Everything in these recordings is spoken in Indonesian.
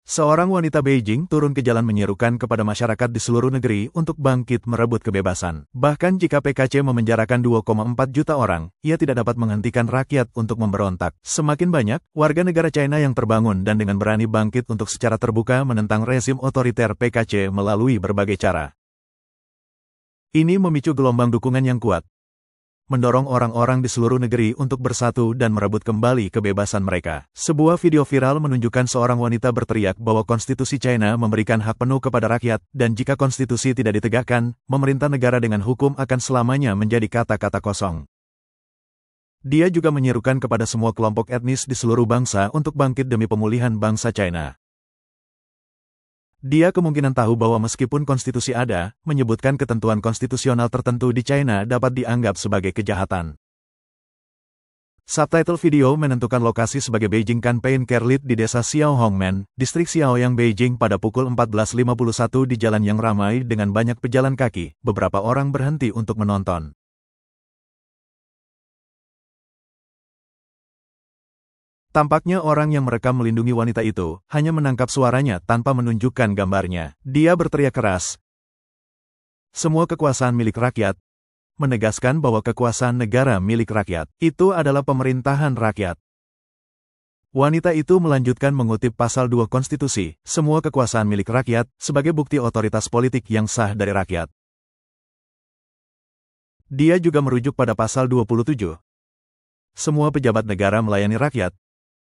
Seorang wanita Beijing turun ke jalan menyerukan kepada masyarakat di seluruh negeri untuk bangkit merebut kebebasan. Bahkan jika PKC memenjarakan 2,4 juta orang, ia tidak dapat menghentikan rakyat untuk memberontak. Semakin banyak warga negara China yang terbangun dan dengan berani bangkit untuk secara terbuka menentang rezim otoriter PKC melalui berbagai cara. Ini memicu gelombang dukungan yang kuat, mendorong orang-orang di seluruh negeri untuk bersatu dan merebut kembali kebebasan mereka. Sebuah video viral menunjukkan seorang wanita berteriak bahwa konstitusi China memberikan hak penuh kepada rakyat, dan jika konstitusi tidak ditegakkan, memerintah negara dengan hukum akan selamanya menjadi kata-kata kosong. Dia juga menyerukan kepada semua kelompok etnis di seluruh bangsa untuk bangkit demi pemulihan bangsa China. Dia kemungkinan tahu bahwa meskipun konstitusi ada, menyebutkan ketentuan konstitusional tertentu di China dapat dianggap sebagai kejahatan. Subtitle video menentukan lokasi sebagai Beijing Campaign Care Lead di desa Xiaohongmen, distrik Xiaoyang, Beijing pada pukul 14.51 di jalan yang ramai dengan banyak pejalan kaki. Beberapa orang berhenti untuk menonton. Tampaknya orang yang merekam melindungi wanita itu hanya menangkap suaranya tanpa menunjukkan gambarnya. Dia berteriak keras, "Semua kekuasaan milik rakyat," menegaskan bahwa kekuasaan negara milik rakyat itu adalah pemerintahan rakyat. Wanita itu melanjutkan mengutip pasal 2 konstitusi, "Semua kekuasaan milik rakyat," sebagai bukti otoritas politik yang sah dari rakyat. Dia juga merujuk pada pasal 27. "Semua pejabat negara melayani rakyat,"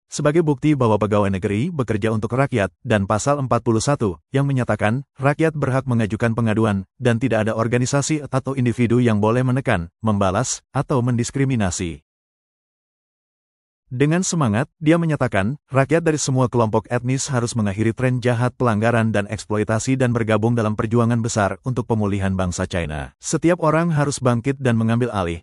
sebagai bukti bahwa pegawai negeri bekerja untuk rakyat, dan pasal 41, yang menyatakan, rakyat berhak mengajukan pengaduan, dan tidak ada organisasi atau individu yang boleh menekan, membalas, atau mendiskriminasi. Dengan semangat, dia menyatakan, rakyat dari semua kelompok etnis harus mengakhiri tren jahat, pelanggaran dan eksploitasi dan bergabung dalam perjuangan besar untuk pemulihan bangsa China. Setiap orang harus bangkit dan mengambil alih.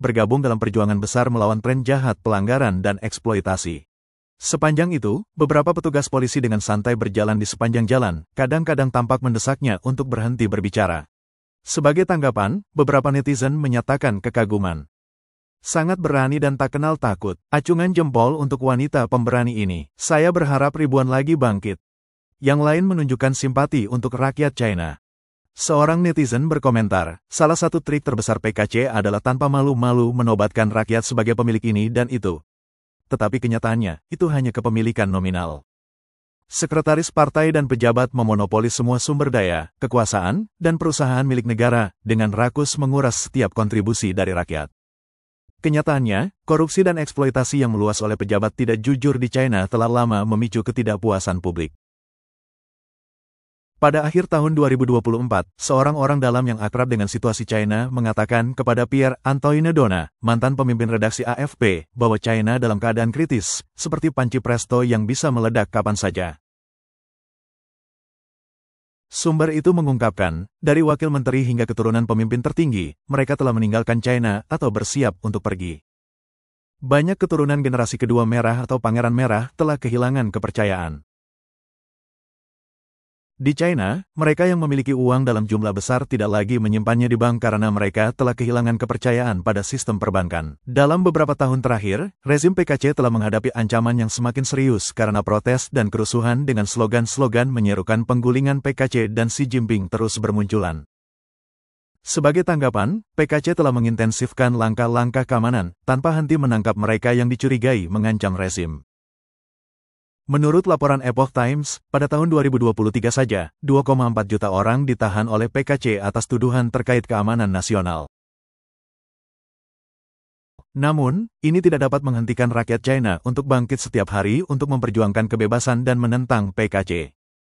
Bergabung dalam perjuangan besar melawan tren jahat, pelanggaran, dan eksploitasi. Sepanjang itu, beberapa petugas polisi dengan santai berjalan di sepanjang jalan, kadang-kadang tampak mendesaknya untuk berhenti berbicara. Sebagai tanggapan, beberapa netizen menyatakan kekaguman. "Sangat berani dan tak kenal takut." Acungan jempol untuk wanita pemberani ini. "Saya berharap ribuan lagi bangkit." Yang lain menunjukkan simpati untuk rakyat China. Seorang netizen berkomentar, "Salah satu trik terbesar PKC adalah tanpa malu-malu menobatkan rakyat sebagai pemilik ini dan itu. Tetapi kenyataannya, itu hanya kepemilikan nominal." Sekretaris partai dan pejabat memonopoli semua sumber daya, kekuasaan, dan perusahaan milik negara, dengan rakus menguras setiap kontribusi dari rakyat. Kenyataannya, korupsi dan eksploitasi yang meluas oleh pejabat tidak jujur di China telah lama memicu ketidakpuasan publik. Pada akhir tahun 2024, seorang orang dalam yang akrab dengan situasi China mengatakan kepada Pierre-Antoine Dona, mantan pemimpin redaksi AFP, bahwa China dalam keadaan kritis, seperti panci presto yang bisa meledak kapan saja. Sumber itu mengungkapkan, dari wakil menteri hingga keturunan pemimpin tertinggi, mereka telah meninggalkan China atau bersiap untuk pergi. Banyak keturunan generasi kedua merah atau pangeran merah telah kehilangan kepercayaan. Di China, mereka yang memiliki uang dalam jumlah besar tidak lagi menyimpannya di bank karena mereka telah kehilangan kepercayaan pada sistem perbankan. Dalam beberapa tahun terakhir, rezim PKC telah menghadapi ancaman yang semakin serius karena protes dan kerusuhan dengan slogan-slogan menyerukan penggulingan PKC dan Xi Jinping terus bermunculan. Sebagai tanggapan, PKC telah mengintensifkan langkah-langkah keamanan tanpa henti menangkap mereka yang dicurigai mengancam rezim. Menurut laporan Epoch Times, pada tahun 2023 saja, 2,4 juta orang ditahan oleh PKC atas tuduhan terkait keamanan nasional. Namun, ini tidak dapat menghentikan rakyat China untuk bangkit setiap hari untuk memperjuangkan kebebasan dan menentang PKC.